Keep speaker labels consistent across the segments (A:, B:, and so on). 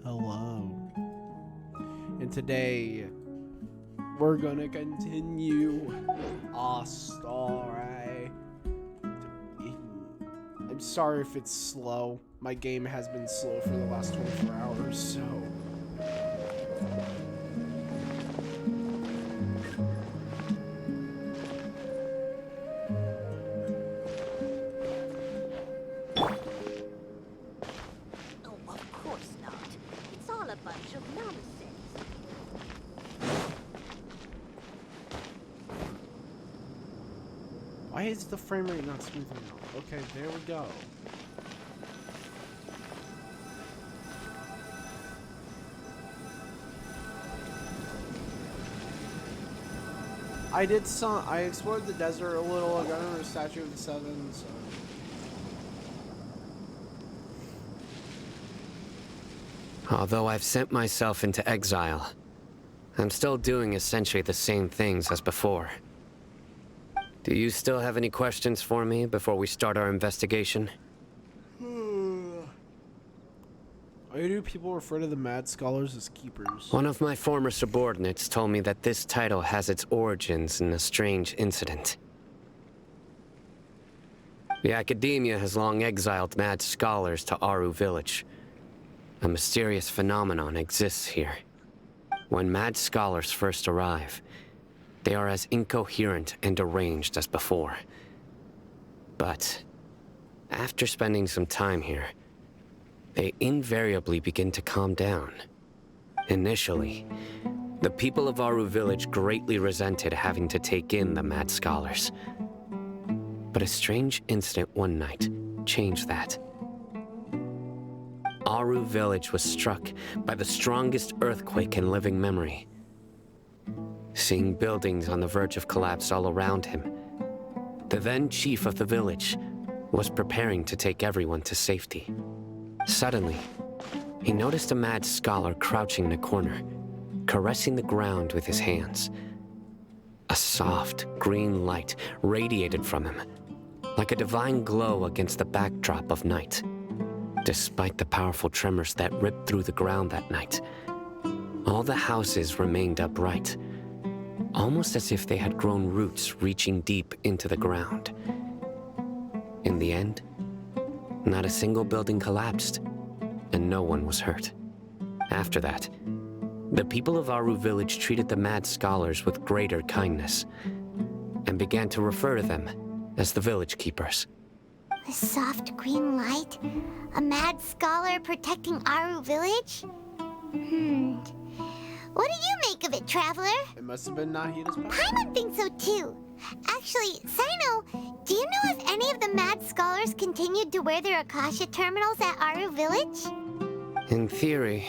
A: Hello. And today, we're gonna continue our story. I'm sorry if it's slow. My game has been slow for the last 24 hours, so... Why is the frame rate not smoothing out? Okay, there we go. I explored the desert a little. I got under the Statue of the Seven, so...
B: Although I've sent myself into exile, I'm still doing essentially the same things as before. Do you still have any questions for me before we start our investigation?
A: Why do people refer to the Mad Scholars as keepers?
B: One of my former subordinates told me that this title has its origins in a strange incident. The Academia has long exiled Mad Scholars to Aru Village. A mysterious phenomenon exists here. When Mad Scholars first arrive, they are as incoherent and deranged as before. But after spending some time here, they invariably begin to calm down. Initially, the people of Aru Village greatly resented having to take in the Mad Scholars. But a strange incident one night changed that. Aru Village was struck by the strongest earthquake in living memory. Seeing buildings on the verge of collapse all around him, the then chief of the village was preparing to take everyone to safety. Suddenly, he noticed a Mad Scholar crouching in a corner, caressing the ground with his hands. A soft, green light radiated from him, like a divine glow against the backdrop of night. Despite the powerful tremors that ripped through the ground that night, all the houses remained upright, almost as if they had grown roots reaching deep into the ground. In the end, not a single building collapsed, and no one was hurt. After that, the people of Aru Village treated the Mad Scholars with greater kindness, and began to refer to them as the Village Keepers.
C: A soft green light? A Mad Scholar protecting Aru Village? What do you make of it, Traveler?
A: It must have been Nahida's power.
C: Paimon thinks so too. Actually, Cyno, do you know if any of the Mad Scholars continued to wear their Akasha terminals at Aru Village?
B: In theory,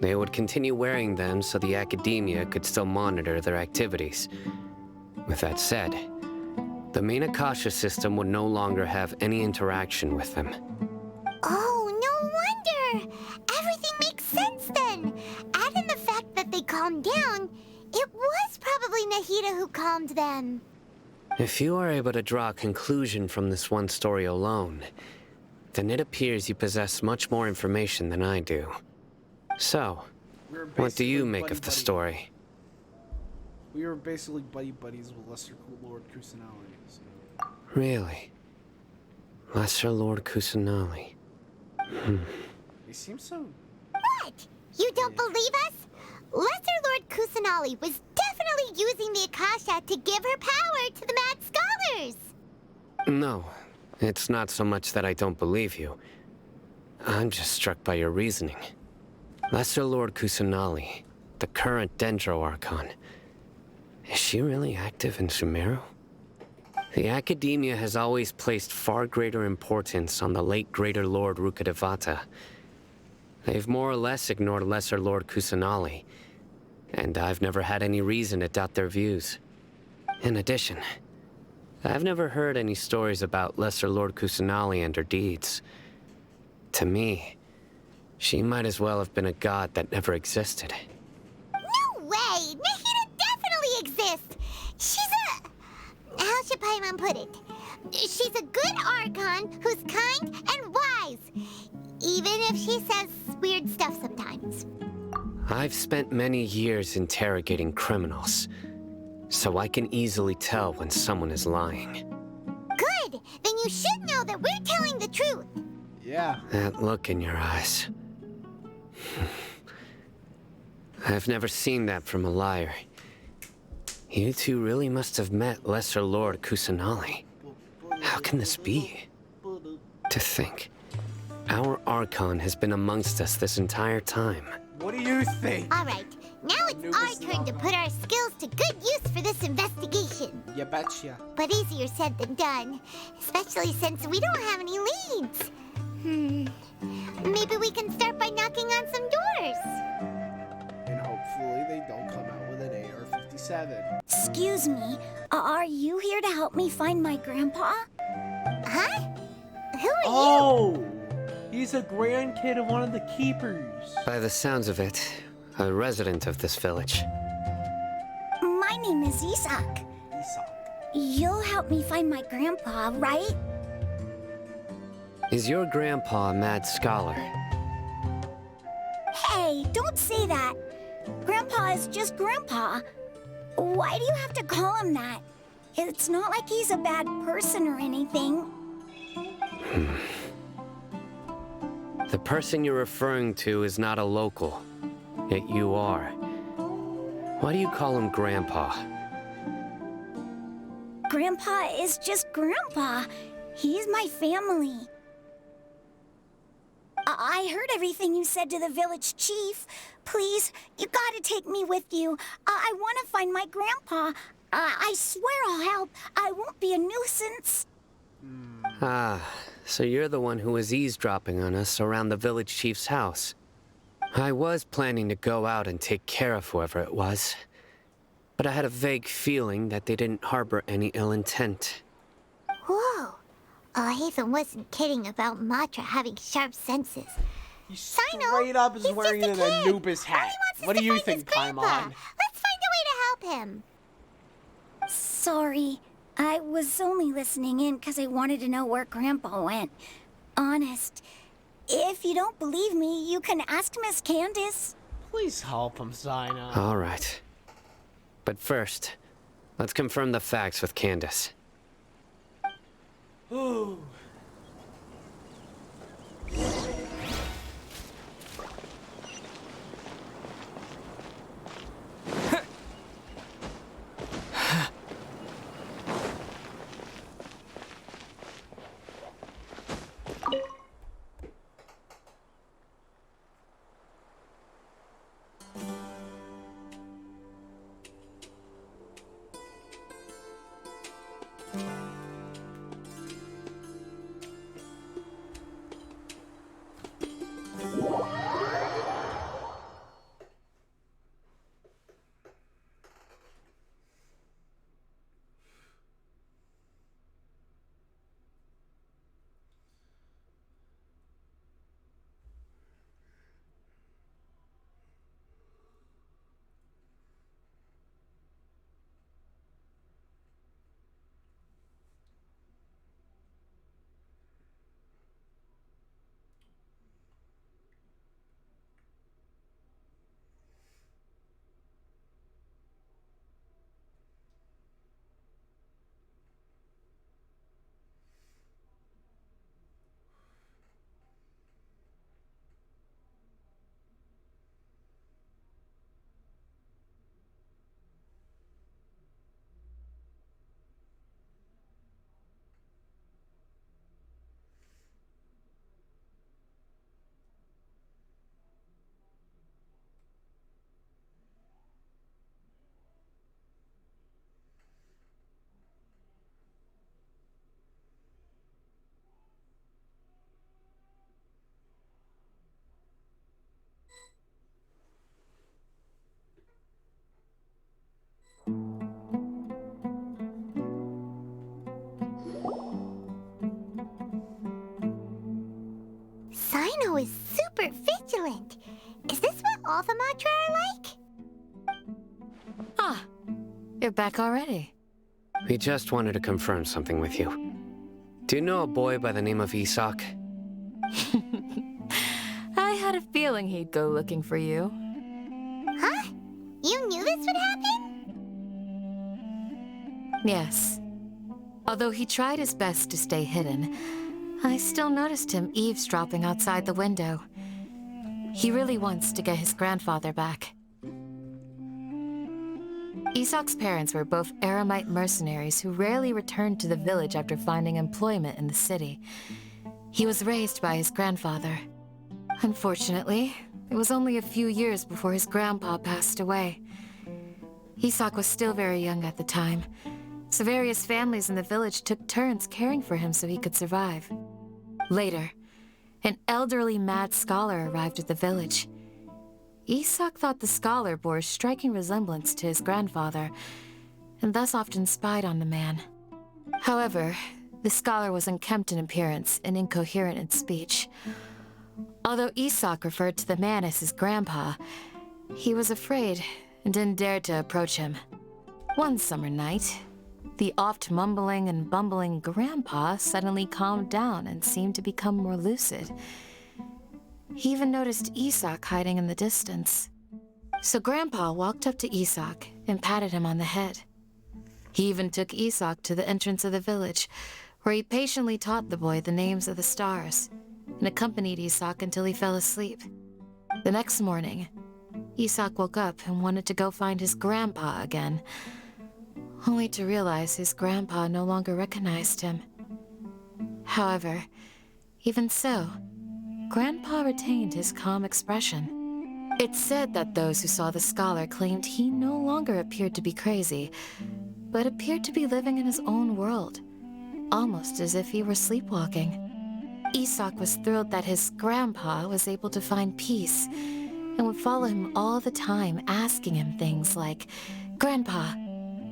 B: they would continue wearing them so the Academia could still monitor their activities. With that said, the main Akasha system would no longer have any interaction with them.
C: Oh, no wonder! Everything makes sense then! Add in the fact that they calmed down, it was probably Nahida who calmed them.
B: If you are able to draw a conclusion from this one story alone, then it appears you possess much more information than I do. So, what do you make of the story?
A: We were basically buddies with Lesser Lord Kusanali. So.
B: Really? Lesser Lord Kusanali.
A: He seems so...
C: What? You don't believe us? Lesser Lord Kusanali was definitely using the Akasha to give her power to the Mad Scholars!
B: No, it's not so much that I don't believe you. I'm just struck by your reasoning. Lesser Lord Kusanali, the current Dendro Archon, is she really active in Sumeru? The Academia has always placed far greater importance on the late Greater Lord Rukkhadevata. They've more or less ignored Lesser Lord Kusanali, and I've never had any reason to doubt their views. In addition, I've never heard any stories about Lesser Lord Kusanali and her deeds. To me, she might as well have been a god that never existed.
C: No way! Nahida definitely exists! She's a... How should Paimon put it? She's a good Archon who's kind and wise. Even if she says weird stuff sometimes.
B: I've spent many years interrogating criminals, so I can easily tell when someone is lying.
C: Good! Then you should know that we're telling the truth.
A: Yeah.
B: That look in your eyes. I've never seen that from a liar. You two really must have met Lesser Lord Kusanali. How can this be? To think, our Archon has been amongst us this entire time.
A: What do you think?
C: All right, now it's our turn to put our skills to good use for this investigation.
A: You betcha.
C: But easier said than done, especially since we don't have any leads. Maybe we can start by knocking on some doors.
A: And hopefully they don't come out with an AR-57.
D: Excuse me, are you here to help me find my grandpa?
C: Huh? Who are
E: Oh! He's a grandkid of one of the keepers.
B: By the sounds of it, a resident of this village.
D: My name is Isak.
A: Isak.
D: You'll help me find my grandpa, right?
B: Is your grandpa a mad scholar?
D: Hey, don't say that. Grandpa is just Grandpa. Why do you have to call him that? It's not like he's a bad person or anything.
B: The person you're referring to is not a local, yet you are. Why do you call him Grandpa?
D: Grandpa is just Grandpa. He's my family. I heard everything you said to the village chief. Please, you gotta take me with you. I want to find my grandpa. I swear I'll help. I won't be a nuisance.
B: Ah, so you're the one who was eavesdropping on us around the village chief's house. I was planning to go out and take care of whoever it was, but I had a vague feeling that they didn't harbor any ill intent.
C: Whoa. Ethan wasn't kidding about Matra having sharp senses.
A: He
C: Sino,
A: straight up is
C: he's
A: wearing
C: just
A: an
C: a kid.
A: Anubis
C: All he
A: hat.
C: wants is
A: What
C: to
A: do you
C: find his
A: think,
C: grandpa.
A: Paimon?
C: Let's find a way to help him.
D: Sorry, I was only listening in because I wanted to know where Grandpa went. Honest. If you don't believe me, you can ask Miss Candace.
A: Please help him, Sino.
B: All right. But first, let's confirm the facts with Candace.
A: Ooh.
C: Sino is super vigilant. Is this what all the Matra are like?
F: Ah, you're back already.
B: We just wanted to confirm something with you. Do you know a boy by the name of Isak?
F: I had a feeling he'd go looking for you.
C: Huh? You knew this would happen?
F: Yes. Although he tried his best to stay hidden, I still noticed him eavesdropping outside the window. He really wants to get his grandfather back. Isak's parents were both Aramite mercenaries who rarely returned to the village after finding employment in the city. He was raised by his grandfather. Unfortunately, it was only a few years before his grandpa passed away. Isak was still very young at the time, so various families in the village took turns caring for him so he could survive. Later, an elderly mad scholar arrived at the village. Isak thought the scholar bore a striking resemblance to his grandfather, and thus often spied on the man. However, the scholar was unkempt in appearance and incoherent in speech. Although Isak referred to the man as his grandpa, he was afraid and didn't dare to approach him. One summer night, the oft mumbling and bumbling grandpa suddenly calmed down and seemed to become more lucid. He even noticed Isak hiding in the distance. So Grandpa walked up to Isak and patted him on the head. He even took Isak to the entrance of the village, where he patiently taught the boy the names of the stars, and accompanied Isak until he fell asleep. The next morning, Isak woke up and wanted to go find his grandpa again, only to realize his grandpa no longer recognized him. However, even so, Grandpa retained his calm expression. It's said that those who saw the scholar claimed he no longer appeared to be crazy, but appeared to be living in his own world, almost as if he were sleepwalking. Isak was thrilled that his grandpa was able to find peace, and would follow him all the time, asking him things like, "Grandpa,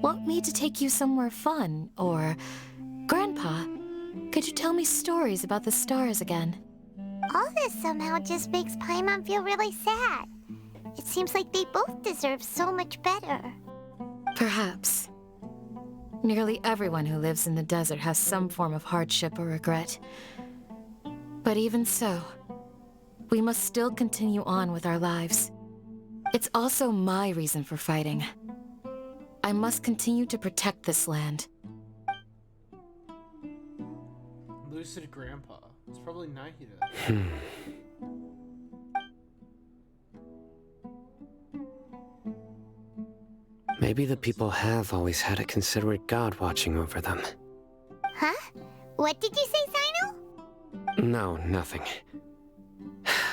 F: want me to take you somewhere fun?" Or, "Grandpa, could you tell me stories about the stars again?"
C: All this somehow just makes Paimon feel really sad. It seems like they both deserve so much better.
F: Perhaps. Nearly everyone who lives in the desert has some form of hardship or regret. But even so, we must still continue on with our lives. It's also my reason for fighting. I must continue to protect this land.
A: Lucid Grandpa. It's probably Nahida.
B: Maybe the people have always had a considerate god watching over them.
C: Huh? What did you say, Sino?
B: No, nothing.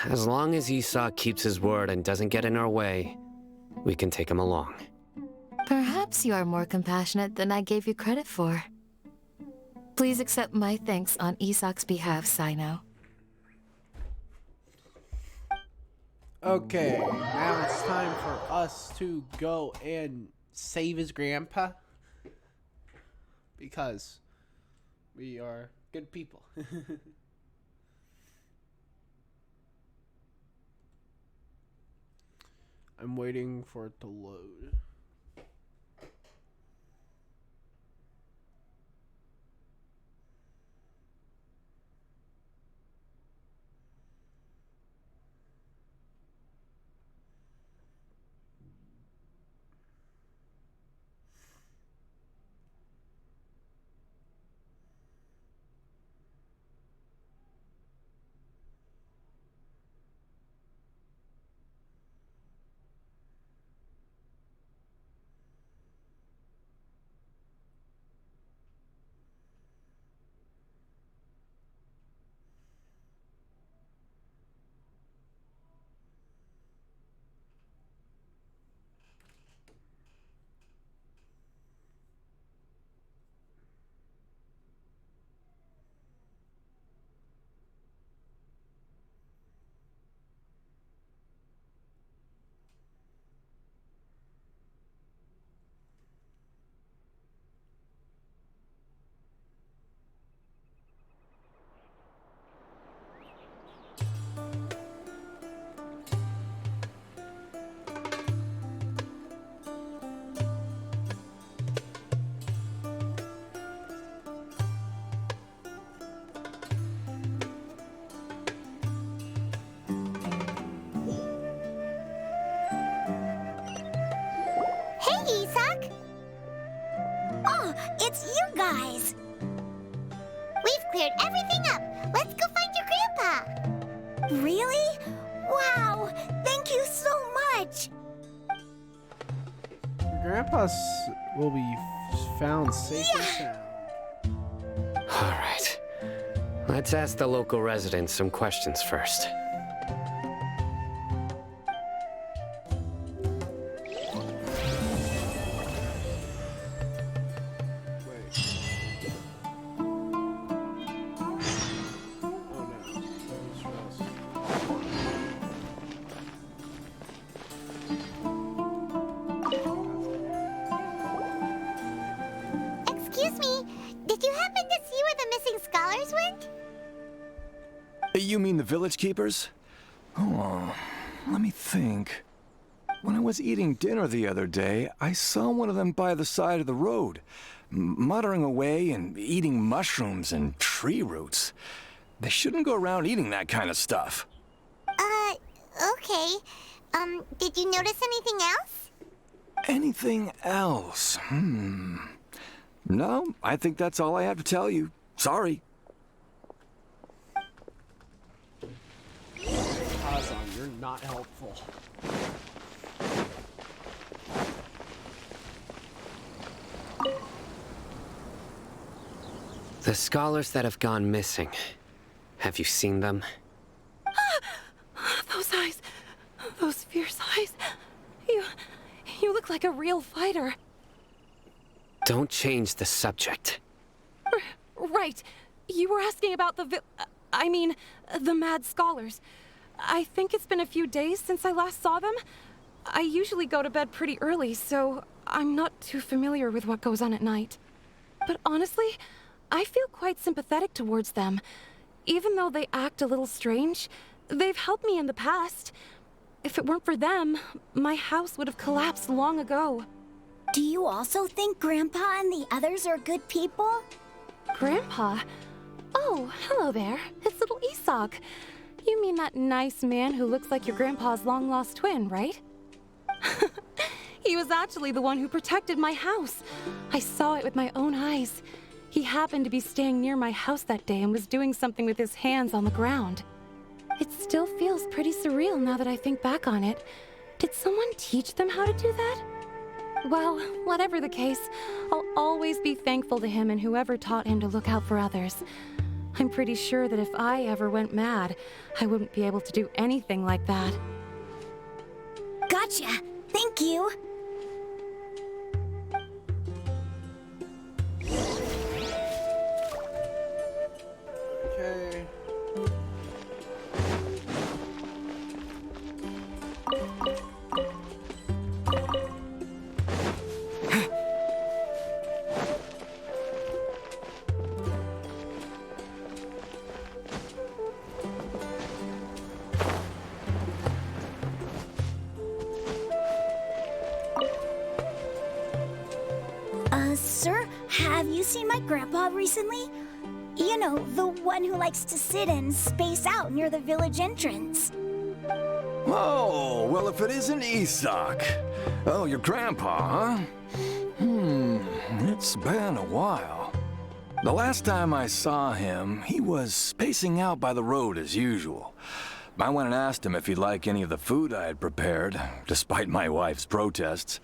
B: As long as Isak keeps his word and doesn't get in our way, we can take him along.
F: Perhaps you are more compassionate than I gave you credit for. Please accept my thanks on Isak's behalf, Sino.
A: Okay, now it's time for us to go and save his grandpa. Because we are good people. I'm waiting for it to load.
C: Hey, Isak!
D: Oh, it's you guys.
C: We've cleared everything up. Let's go find your grandpa.
D: Really? Wow, thank you so much.
A: Your grandpa will be found safe and sound.
B: All right. Let's ask the local residents some questions first.
C: Excuse me, did you happen to see where the missing scholars went?
G: You mean the village keepers? Oh, let me think. When I was eating dinner the other day, I saw one of them by the side of the road, muttering away and eating mushrooms and tree roots. They shouldn't go around eating that kind of stuff.
C: Okay. Did you notice anything else?
G: Anything else? No, I think that's all I have to tell you. Sorry.
A: Kazan, you're not helpful.
B: The scholars that have gone missing. Have you seen them?
H: Those eyes. Those fierce eyes. You look like a real fighter.
B: Don't change the subject.
H: Right. You were asking about the the mad scholars. I think it's been a few days since I last saw them. I usually go to bed pretty early, so I'm not too familiar with what goes on at night. But honestly, I feel quite sympathetic towards them. Even though they act a little strange, they've helped me in the past. If it weren't for them, my house would have collapsed long ago.
D: Do you also think Grandpa and the others are good people?
H: Grandpa? Oh, hello there. It's little Isak. You mean that nice man who looks like your grandpa's long-lost twin, right? He was actually the one who protected my house. I saw it with my own eyes. He happened to be staying near my house that day and was doing something with his hands on the ground. It still feels pretty surreal now that I think back on it. Did someone teach them how to do that? Well, whatever the case, I'll always be thankful to him and whoever taught him to look out for others. I'm pretty sure that if I ever went mad, I wouldn't be able to do anything like that.
D: Gotcha. Thank you.
A: Okay.
D: Sir, have you seen my grandpa recently? You know, the one who likes to sit and space out near the village entrance.
G: Oh, well, if it isn't Isak. Oh, your grandpa, huh? It's been a while. The last time I saw him, he was spacing out by the road as usual. I went and asked him if he'd like any of the food I had prepared, despite my wife's protests.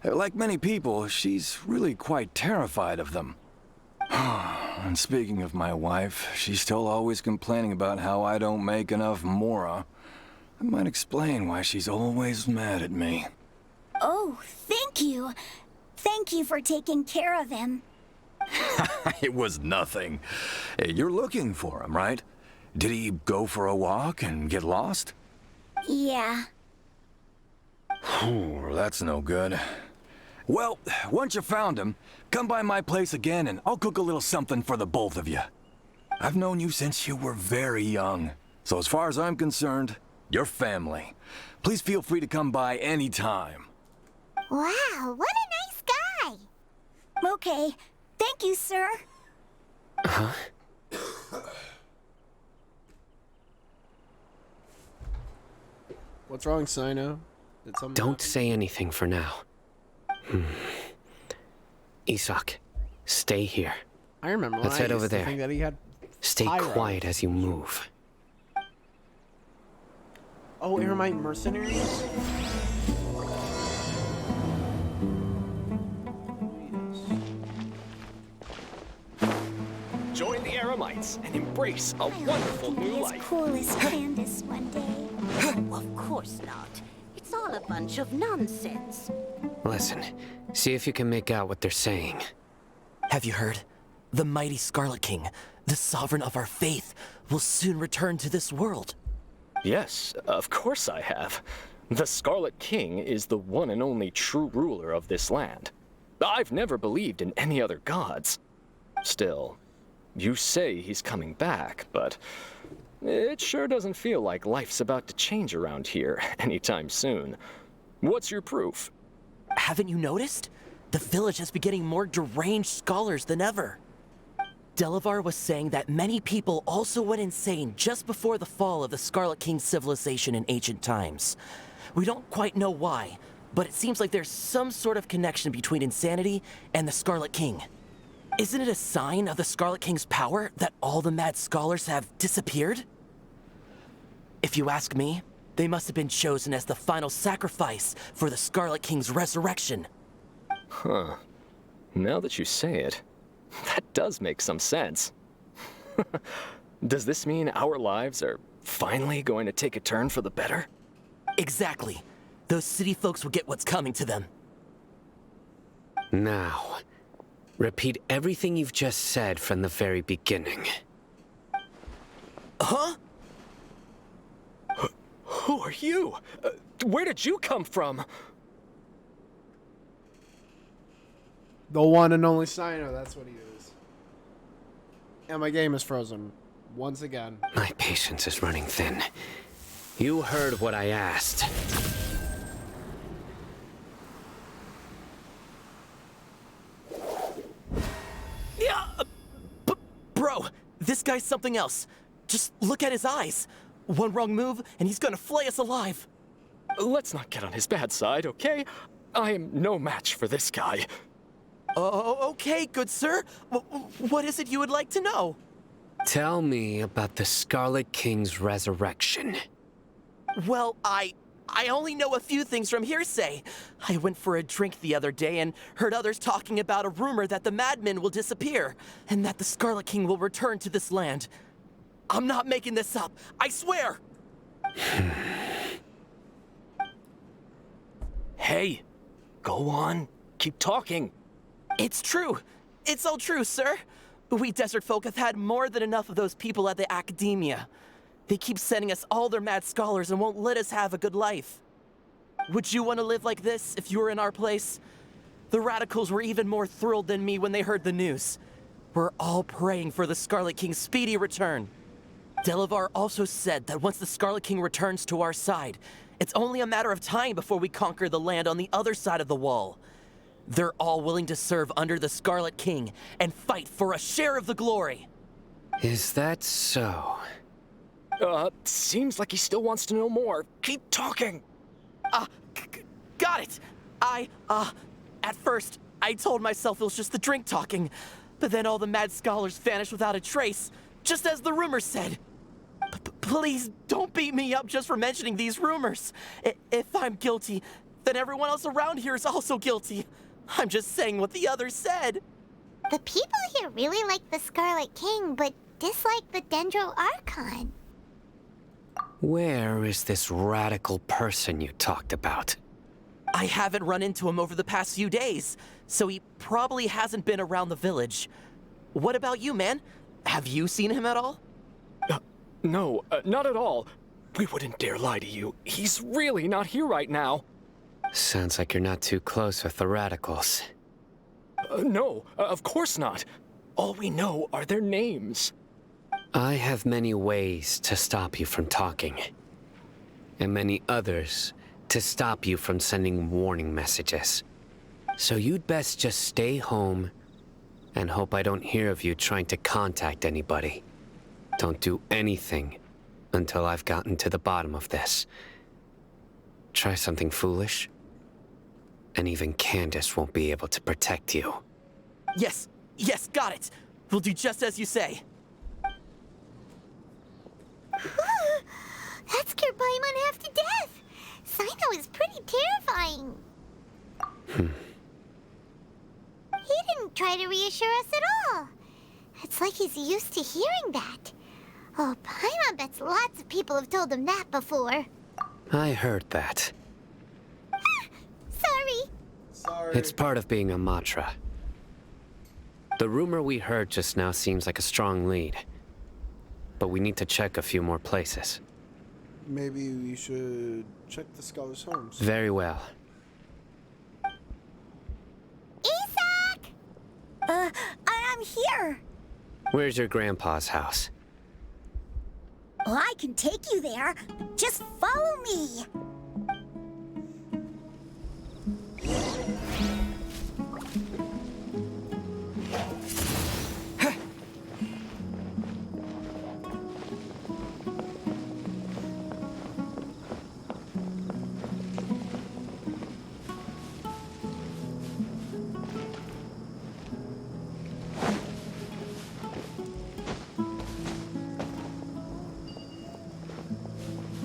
G: Like many people, she's really quite terrified of them. And speaking of my wife, she's still always complaining about how I don't make enough mora. That might explain why she's always mad at me.
D: Oh, thank you. Thank you for taking care of him.
G: It was nothing. You're looking for him, right? Did he go for a walk and get lost?
D: Yeah.
G: Oh, that's no good. Well, once you found him, come by my place again and I'll cook a little something for the both of you. I've known you since you were very young, so as far as I'm concerned, you're family. Please feel free to come by anytime.
C: Wow, what a nice guy!
D: Okay. Thank you, sir.
B: Huh?
A: What's wrong, Sino? Did something
B: Don't
A: happen?
B: say anything for now. Isak, stay here.
A: I remember when
B: Let's
A: I
B: head
A: used
B: over
A: to
B: there.
A: think that he had
B: Stay
A: pyro.
B: quiet as you move.
A: Oh, Eremite mercenaries?
I: Join the Eremites and embrace a
D: I hope
I: wonderful
D: I can
I: new
D: be as
I: life.
D: cool as Candace one day.
J: Of course not. It's all a bunch of nonsense.
B: Listen, see if you can make out what they're saying.
K: Have you heard? The mighty Scarlet King, the sovereign of our faith, will soon return to this world.
I: Yes, of course I have. The Scarlet King is the one and only true ruler of this land. I've never believed in any other gods. Still, you say he's coming back, but it sure doesn't feel like life's about to change around here anytime soon. What's your proof?
K: Haven't you noticed? The village has been getting more deranged scholars than ever. Delavar was saying that many people also went insane just before the fall of the Scarlet King's civilization in ancient times. We don't quite know why, but it seems like there's some sort of connection between insanity and the Scarlet King. Isn't it a sign of the Scarlet King's power that all the mad scholars have disappeared? If you ask me, they must have been chosen as the final sacrifice for the Scarlet King's resurrection.
I: Huh. Now that you say it, that does make some sense. Does this mean our lives are finally going to take a turn for the better?
K: Exactly. Those city folks will get what's coming to them.
B: Now, repeat everything you've just said from the very beginning.
K: Huh?
I: Who are you? Where did you come from?
A: The one and only Sino, that's what he is. And my game is frozen. Once again.
B: My patience is running thin. You heard what I asked.
K: Yeah, bro, this guy's something else. Just look at his eyes. One wrong move, and he's gonna flay us alive.
I: Let's not get on his bad side, okay? I am no match for this guy.
K: Oh, okay, good sir. What is it you would like to know?
B: Tell me about the Scarlet King's resurrection.
K: Well, I only know a few things from hearsay. I went for a drink the other day and heard others talking about a rumor that the madmen will disappear, and that the Scarlet King will return to this land. I'm not making this up, I swear!
I: Hey, go on. Keep talking.
K: It's true. It's all true, sir. We desert folk have had more than enough of those people at the academia. They keep sending us all their mad scholars and won't let us have a good life. Would you want to live like this if you were in our place? The radicals were even more thrilled than me when they heard the news. We're all praying for the Scarlet King's speedy return. Delavar also said that once the Scarlet King returns to our side, it's only a matter of time before we conquer the land on the other side of the wall. They're all willing to serve under the Scarlet King and fight for a share of the glory.
B: Is that so?
I: Seems like he still wants to know more. Keep talking.
K: Got it. At first, I told myself it was just the drink talking, but then all the mad scholars vanished without a trace, just as the rumors said. Please don't beat me up just for mentioning these rumors. If I'm guilty, then everyone else around here is also guilty. I'm just saying what the others said.
C: The people here really like the Scarlet King, but dislike the Dendro Archon.
B: Where is this radical person you talked about?
K: I haven't run into him over the past few days, so he probably hasn't been around the village. What about you, man? Have you seen him at all?
I: No, not at all. We wouldn't dare lie to you. He's really not here right now.
B: Sounds like you're not too close with the radicals.
I: No, of course not. All we know are their names.
B: I have many ways to stop you from talking, and many others to stop you from sending warning messages. So you'd best just stay home and hope I don't hear of you trying to contact anybody. Don't do anything until I've gotten to the bottom of this. Try something foolish, and even Candace won't be able to protect you.
K: Yes, yes, got it. We'll do just as you say.
C: That scared Paimon half to death. Sino is pretty terrifying. He didn't try to reassure us at all. It's like he's used to hearing that. Oh, Paimon bets lots of people have told him that before.
B: I heard that.
C: Sorry.
B: It's part of being a Matra. The rumor we heard just now seems like a strong lead. But we need to check a few more places.
A: Maybe we should check the scholars' homes.
B: Very well.
C: Isak!
D: I'm here.
B: Where's your grandpa's house?
D: Well, I can take you there. Just follow me.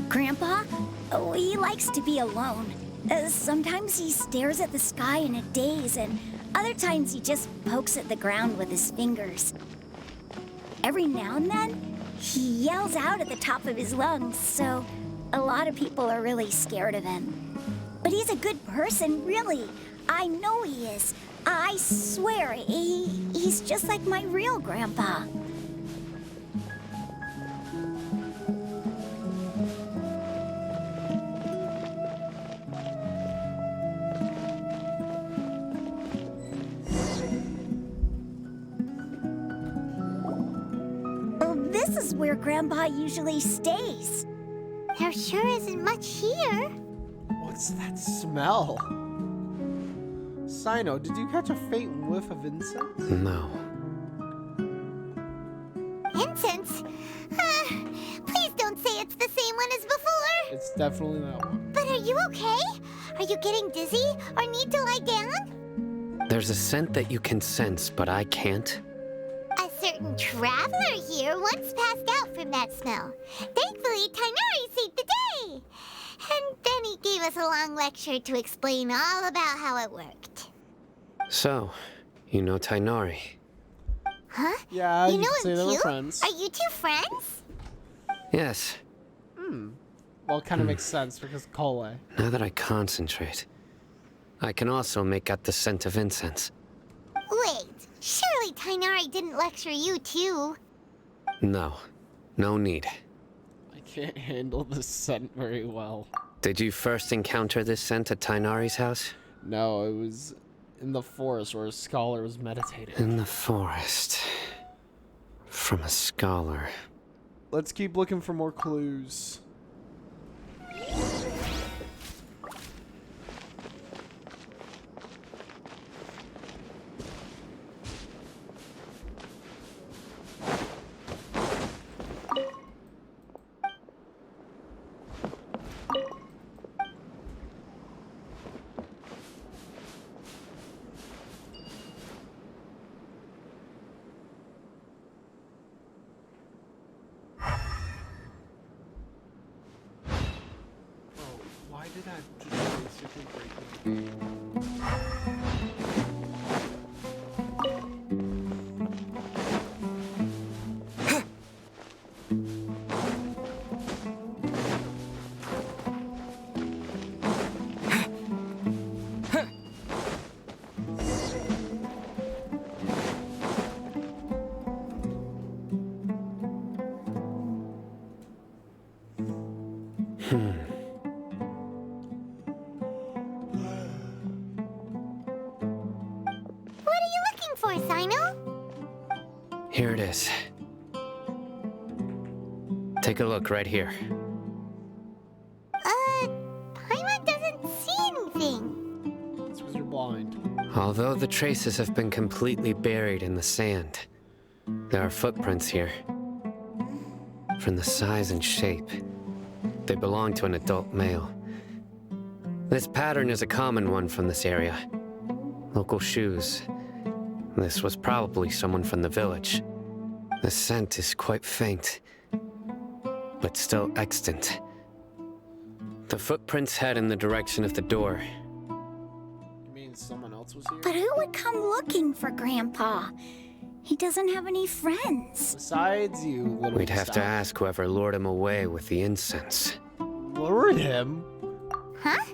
D: Grandpa? Oh, he likes to be alone. Sometimes he stares at the sky in a daze, and other times he just pokes at the ground with his fingers. Every now and then, he yells out at the top of his lungs, so a lot of people are really scared of him. But he's a good person, really. I know he is. I swear, he's just like my real grandpa. This is where Grandpa usually stays.
C: There sure isn't much here.
A: What's that smell? Sino, did you catch a faint whiff of incense?
B: No.
C: Incense? Please don't say it's the same one as before.
A: It's definitely that one.
C: But are you okay? Are you getting dizzy or need to lie down?
B: There's a scent that you can sense, but I can't.
C: A certain traveler here once passed out from that smell. Thankfully, Tighnari saved the day. And then he gave us a long lecture to explain all about how it worked.
B: So, you know Tighnari.
C: Huh?
A: Yeah,
C: you
A: you
C: know
A: could say
C: him
A: they were
C: too?
A: friends.
C: Are you two friends?
B: Yes.
A: Well, it kind of makes sense because Cole.
B: Now that I concentrate, I can also make out the scent of incense.
C: Wait, surely Tighnari didn't lecture you too.
B: No. No need.
A: I can't handle the scent very well.
B: Did you first encounter this scent at Tighnari's house?
A: No, it was in the forest where a scholar was meditating.
B: In the forest. From a scholar.
A: Let's keep looking for more clues. Why did I just basically break it?
C: What are you looking for, Sino?
B: Here it is. Take a look right here.
C: Paimon doesn't see anything.
A: It's because you're blind.
B: Although the traces have been completely buried in the sand, there are footprints here. From the size and shape, they belong to an adult male. This pattern is a common one from this area. Local shoes. This was probably someone from the village. The scent is quite faint, but still extant. The footprints head in the direction of the door.
A: You mean someone else was here?
D: But who would come looking for Grandpa? He doesn't have any friends.
A: Besides you, little
B: We'd have to
A: stuff.
B: ask whoever lured him away with the incense.
A: Lured him?
C: Huh?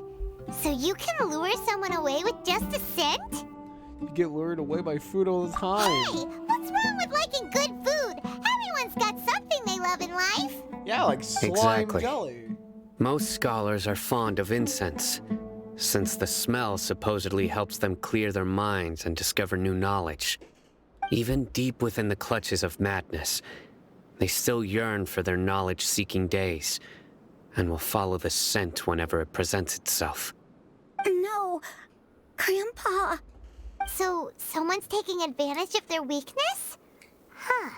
C: So you can lure someone away with just a scent?
A: You get lured away by food all the time.
C: Hey, what's wrong with liking good food? Everyone's got something they love in life.
A: Yeah, like slime
B: Exactly.
A: jelly.
B: Most scholars are fond of incense, since the smell supposedly helps them clear their minds and discover new knowledge. Even deep within the clutches of madness, they still yearn for their knowledge-seeking days, and will follow the scent whenever it presents itself.
D: No, Grandpa.
C: So someone's taking advantage of their weakness? Huh.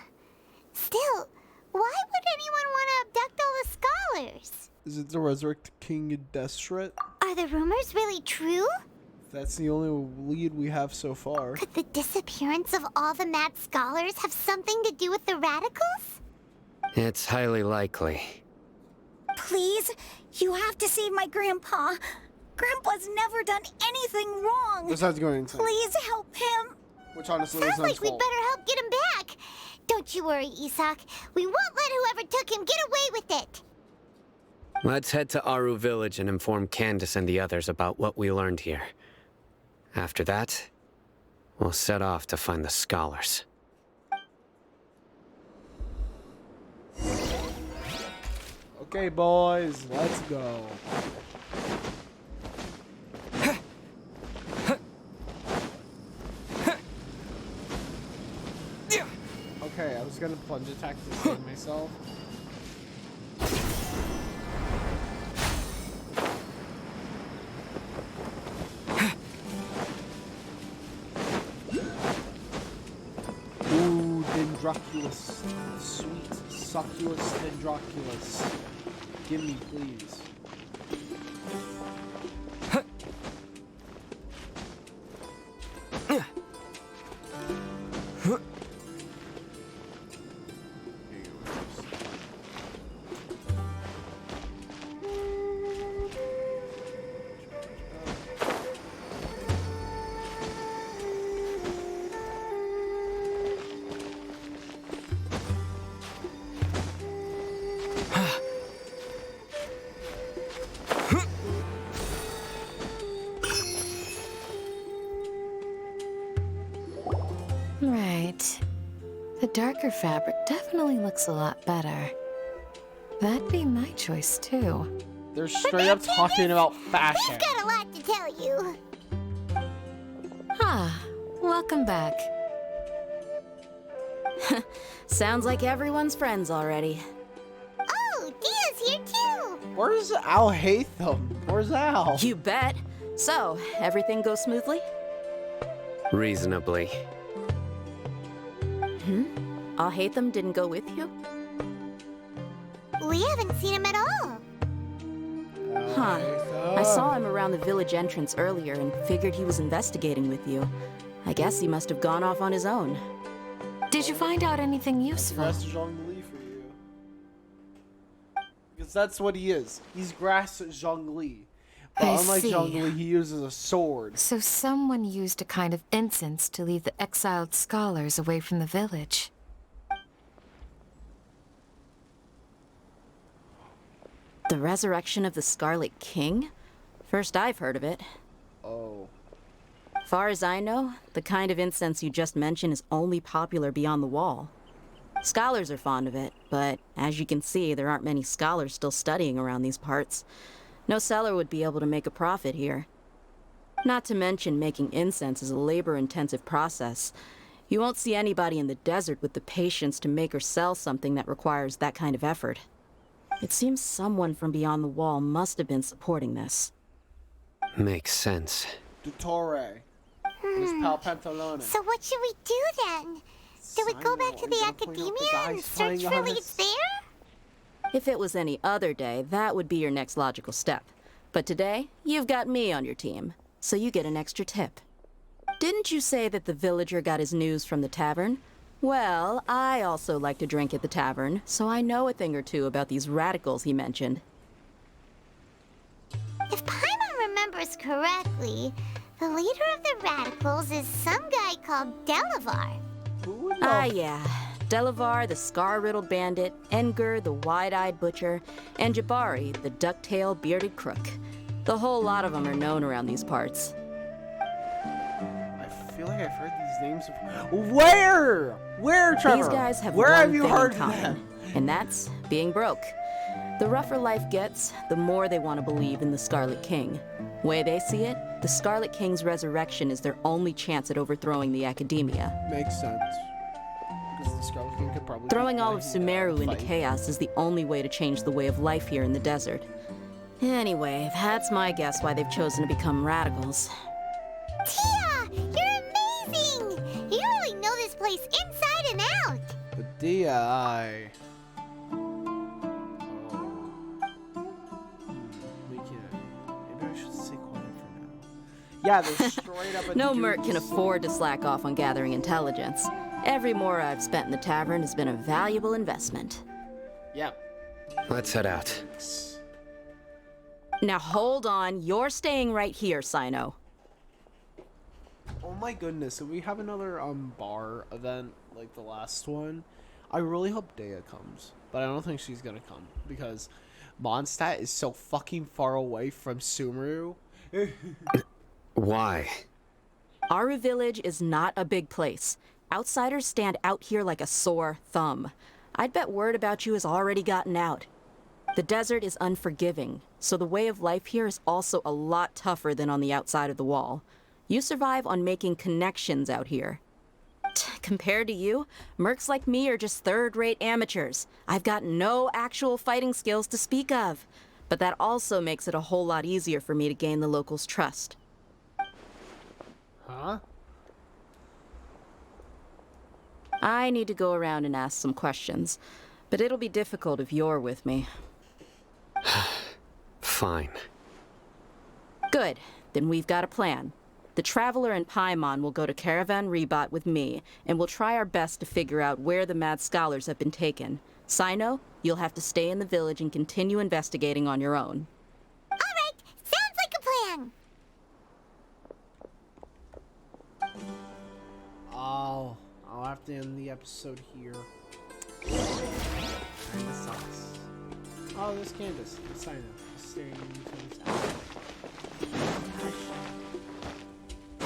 C: Still, why would anyone want to abduct all the scholars?
A: Is it the Resurrect King Destret?
C: Are the rumors really true?
A: That's the only lead we have so far.
C: Could the disappearance of all the mad scholars have something to do with the radicals?
B: It's highly likely.
D: Please, you have to save my Grandpa. Grandpa's never done anything wrong.
A: Besides going insane.
D: Please help him.
A: Which honestly
C: Sounds
A: is not his
C: like we'd
A: fault.
C: better help get him back. Don't you worry, Isak. We won't let whoever took him get away with it.
B: Let's head to Aru Village and inform Candace and the others about what we learned here. After that, we'll set off to find the scholars.
A: Okay, boys, let's go. Okay, I was gonna plunge attack to save myself. Ooh, Dendroculus. Sweet, succulus Dendroculus. Give me, please.
F: Right. The darker fabric definitely looks a lot better. That'd be my choice, too.
A: They're straight up talking about fashion.
C: We've got a lot to tell you.
F: Ah, welcome back.
L: Sounds like everyone's friends already.
C: Oh, Dia's here too.
A: Where's Al Hatham? Where's Al?
L: You bet. So, everything goes smoothly?
B: Reasonably.
L: Al Hatham didn't go with you?
C: We haven't seen him at all.
L: Huh. I saw him around the village entrance earlier and figured he was investigating with you. I guess he must have gone off on his own.
F: Did you find out anything useful?
A: Grass Zhongli for you. Because that's what he is. He's Grass Zhongli. But
F: I
A: unlike
F: see.
A: Zhongli, he uses a sword.
F: So someone used a kind of incense to lead the exiled scholars away from the village.
L: The resurrection of the Scarlet King? First I've heard of it.
A: Oh.
L: Far as I know, the kind of incense you just mentioned is only popular beyond the wall. Scholars are fond of it, but as you can see, there aren't many scholars still studying around these parts. No seller would be able to make a profit here. Not to mention making incense is a labor-intensive process. You won't see anybody in the desert with the patience to make or sell something that requires that kind of effort. It seems someone from beyond the wall must have been supporting this.
B: Makes sense.
A: Dottore. Miss Palpentalone.
C: So what should we do then? Do we go back to the academia and search for leads there?
L: If it was any other day, that would be your next logical step. But today, you've got me on your team, so you get an extra tip. Didn't you say that the villager got his news from the tavern? Well, I also like to drink at the tavern, so I know a thing or two about these radicals he mentioned.
C: If Paimon remembers correctly, the leader of the radicals is some guy called Delavar.
L: Ah, yeah. Delavar, the scar-riddled bandit, Engur, the wide-eyed butcher, and Jabari, the duck-tailed bearded crook. The whole lot of them are known around these parts.
A: I feel like I've heard these names before. Where? Where, Trevor?
L: These guys have
A: Where
L: one
A: have you
L: thing
A: heard
L: in common,
A: them?
L: and that's being broke. The rougher life gets, the more they want to believe in the Scarlet King. Way they see it, the Scarlet King's resurrection is their only chance at overthrowing the Academia.
A: Makes sense. Because the Scarlet King could probably
L: Throwing all of
A: beat
L: Sumeru into
A: fight.
L: chaos is the only way to change the way of life here in the desert. Anyway, that's my guess why they've chosen to become radicals.
C: Tia, you're amazing! You really know this place inside and out.
A: The DI. We can't. Maybe I should stay quiet for now. Yeah, they're straight up.
L: No merc can afford to slack off on gathering intelligence. Every mora I've spent in the tavern has been a valuable investment.
A: Yep.
B: Let's head out.
L: Now hold on, you're staying right here, Sino.
A: Oh my goodness, if we have another bar event like the last one, I really hope Dea comes. But I don't think she's gonna come because Mondstadt is so fucking far away from Sumeru.
B: Why?
L: Aru Village is not a big place. Outsiders stand out here like a sore thumb. I'd bet word about you has already gotten out. The desert is unforgiving, so the way of life here is also a lot tougher than on the outside of the wall. You survive on making connections out here. Compared to you, mercs like me are just third-rate amateurs. I've got no actual fighting skills to speak of. But that also makes it a whole lot easier for me to gain the locals' trust.
A: Huh?
L: I need to go around and ask some questions, but it'll be difficult if you're with me.
B: Fine.
L: Good. Then we've got a plan. The Traveler and Paimon will go to Caravan Rebat with me, and we'll try our best to figure out where the Mad Scholars have been taken. Sino, you'll have to stay in the village and continue investigating on your own.
C: All right, sounds like a plan.
A: I'll have to end the episode here. Kinda sucks. Oh, there's Candace. It's Sino. Just staring into the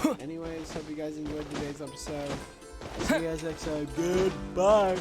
A: sky. Anyways, hope you guys enjoyed today's episode. See you guys next time. Goodbye.